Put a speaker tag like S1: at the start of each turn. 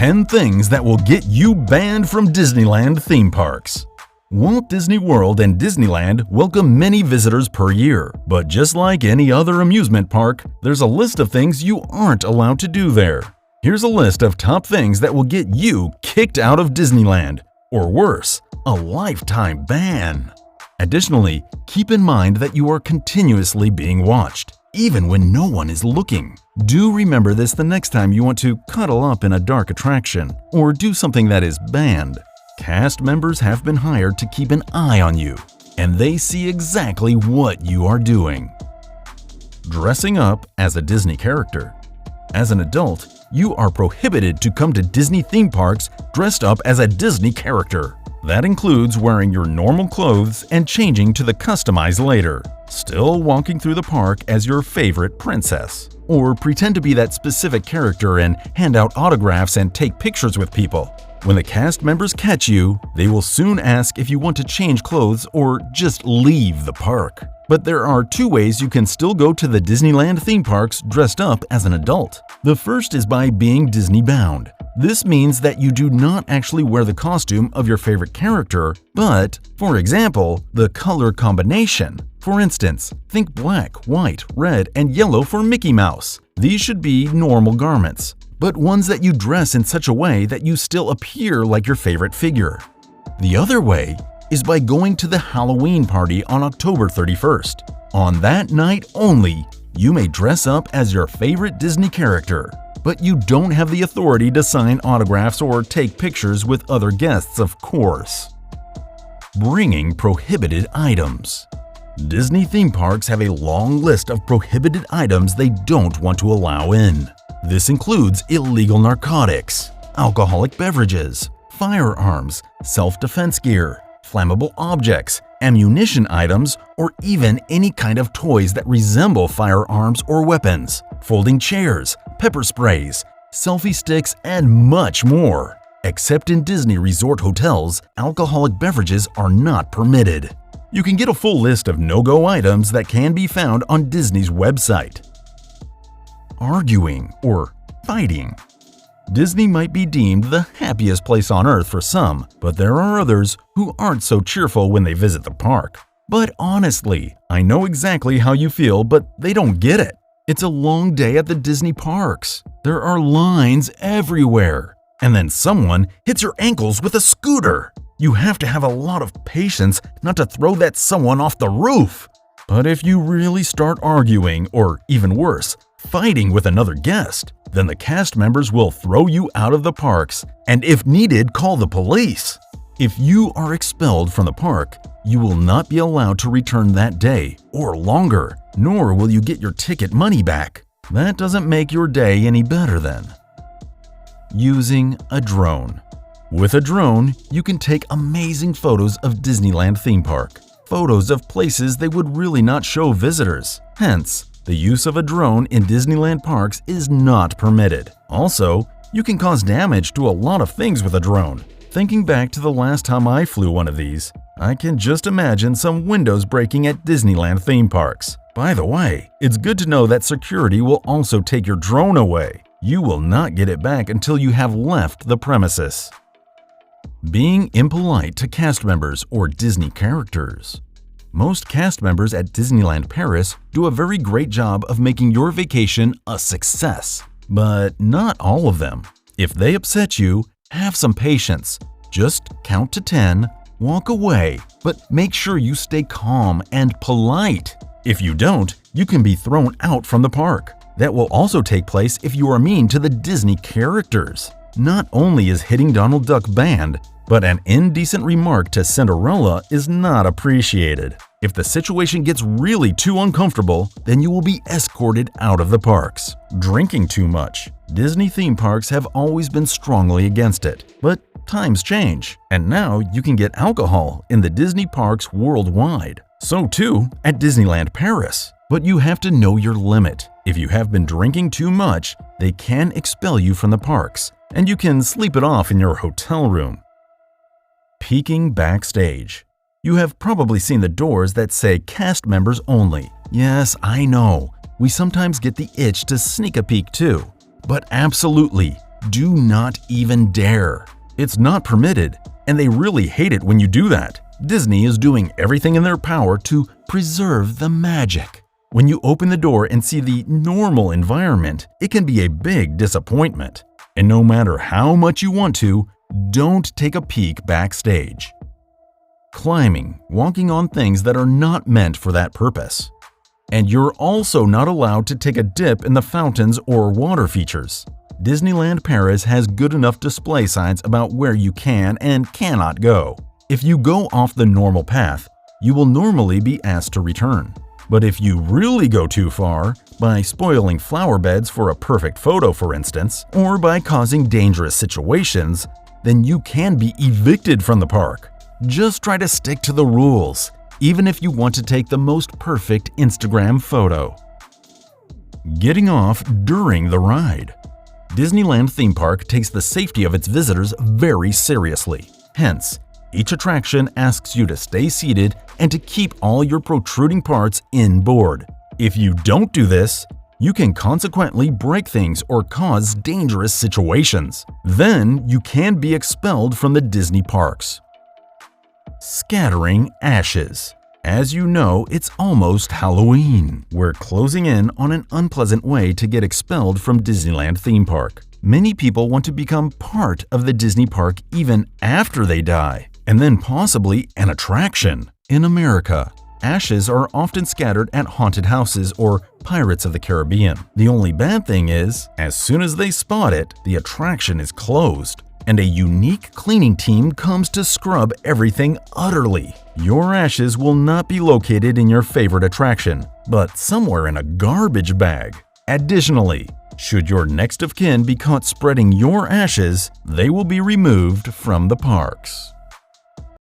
S1: 10 things that will get you banned from Disneyland theme parks. Walt Disney World and Disneyland welcome many visitors per year, but just like any other amusement park, there's a list of things you aren't allowed to do there. Here's a list of top things that will get you kicked out of Disneyland, or worse, a lifetime ban. Additionally, keep in mind that you are continuously being watched, even when no one is looking. Do remember this the next time you want to cuddle up in a dark attraction or do something that is banned. Cast members have been hired to keep an eye on you, and they see exactly what you are doing. Dressing up as a Disney character. As an adult, you are prohibited to come to Disney theme parks dressed up as a Disney character. That includes wearing your normal clothes and changing to the customized later, still walking through the park as your favorite princess, or pretend to be that specific character and hand out autographs and take pictures with people. When the cast members catch you, they will soon ask if you want to change clothes or just leave the park. But there are two ways you can still go to the Disneyland theme parks dressed up as an adult. The first is by being Disney-bound. This means that you do not actually wear the costume of your favorite character, but, for example, the color combination. For instance, think black, white, red, and yellow for Mickey Mouse. These should be normal garments, but ones that you dress in such a way that you still appear like your favorite figure. The other way is by going to the Halloween party on October 31st. On that night only, you may dress up as your favorite Disney character, but you don't have the authority to sign autographs or take pictures with other guests, of course. Bringing prohibited items. Disney theme parks have a long list of prohibited items they don't want to allow in. This includes illegal narcotics, alcoholic beverages, firearms, self-defense gear, flammable objects, ammunition items, or even any kind of toys that resemble firearms or weapons, folding chairs, pepper sprays, selfie sticks, and much more. Except in Disney resort hotels, alcoholic beverages are not permitted. You can get a full list of no-go items that can be found on Disney's website. Arguing or fighting. Disney might be deemed the happiest place on earth for some, but there are others who aren't so cheerful when they visit the park. But honestly, I know exactly how you feel, but they don't get it. It's a long day at the Disney parks. There are lines everywhere. And then someone hits your ankles with a scooter. You have to have a lot of patience not to throw that someone off the roof. But if you really start arguing, or even worse, fighting with another guest, then the cast members will throw you out of the parks and, if needed, call the police. If you are expelled from the park, you will not be allowed to return that day or longer, nor will you get your ticket money back. That doesn't make your day any better then. Using a drone. With a drone, you can take amazing photos of Disneyland theme park, photos of places they would really not show visitors. Hence, the use of a drone in Disneyland parks is not permitted. Also, you can cause damage to a lot of things with a drone. Thinking back to the last time I flew one of these, I can just imagine some windows breaking at Disneyland theme parks. By the way, it's good to know that security will also take your drone away. You will not get it back until you have left the premises. Being impolite to cast members or Disney characters. Most cast members at Disneyland Paris do a very great job of making your vacation a success, but not all of them. If they upset you, have some patience. Just count to 10, walk away, but make sure you stay calm and polite. If you don't, you can be thrown out from the park. That will also take place if you are mean to the Disney characters. Not only is hitting Donald Duck banned, but an indecent remark to Cinderella is not appreciated. If the situation gets really too uncomfortable, then you will be escorted out of the parks. Drinking too much. Disney theme parks have always been strongly against it, but times change, and now you can get alcohol in the Disney parks worldwide. So too at Disneyland Paris. But you have to know your limit. If you have been drinking too much, they can expel you from the parks, and you can sleep it off in your hotel room. Peeking backstage. You have probably seen the doors that say cast members only. Yes, I know. We sometimes get the itch to sneak a peek too. But absolutely, Do not even dare. It's not permitted, and they really hate it when you do that. Disney is doing everything in their power to preserve the magic. When you open the door and see the normal environment, it can be a big disappointment. And no matter how much you want to, don't take a peek backstage. Climbing, walking on things that are not meant for that purpose. And you're also not allowed to take a dip in the fountains or water features. Disneyland Paris has good enough display signs about where you can and cannot go. If you go off the normal path, you will normally be asked to return. But if you really go too far, by spoiling flower beds for a perfect photo for instance, or by causing dangerous situations, then you can be evicted from the park. Just try to stick to the rules, even if you want to take the most perfect Instagram photo. Getting off during the ride. Disneyland theme park takes the safety of its visitors very seriously. Hence, each attraction asks you to stay seated and to keep all your protruding parts inboard. If you don't do this, you can consequently break things or cause dangerous situations. Then you can be expelled from the Disney parks. Scattering ashes. As you know, it's almost Halloween. We're closing in on an unpleasant way to get expelled from Disneyland theme park. Many people want to become part of the Disney park even after they die, and then possibly an attraction. In America, ashes are often scattered at haunted houses or Pirates of the Caribbean. The only bad thing is, as soon as they spot it, the attraction is closed, and a unique cleaning team comes to scrub everything utterly. Your ashes will not be located in your favorite attraction, but somewhere in a garbage bag. Additionally, should your next of kin be caught spreading your ashes, they will be removed from the parks.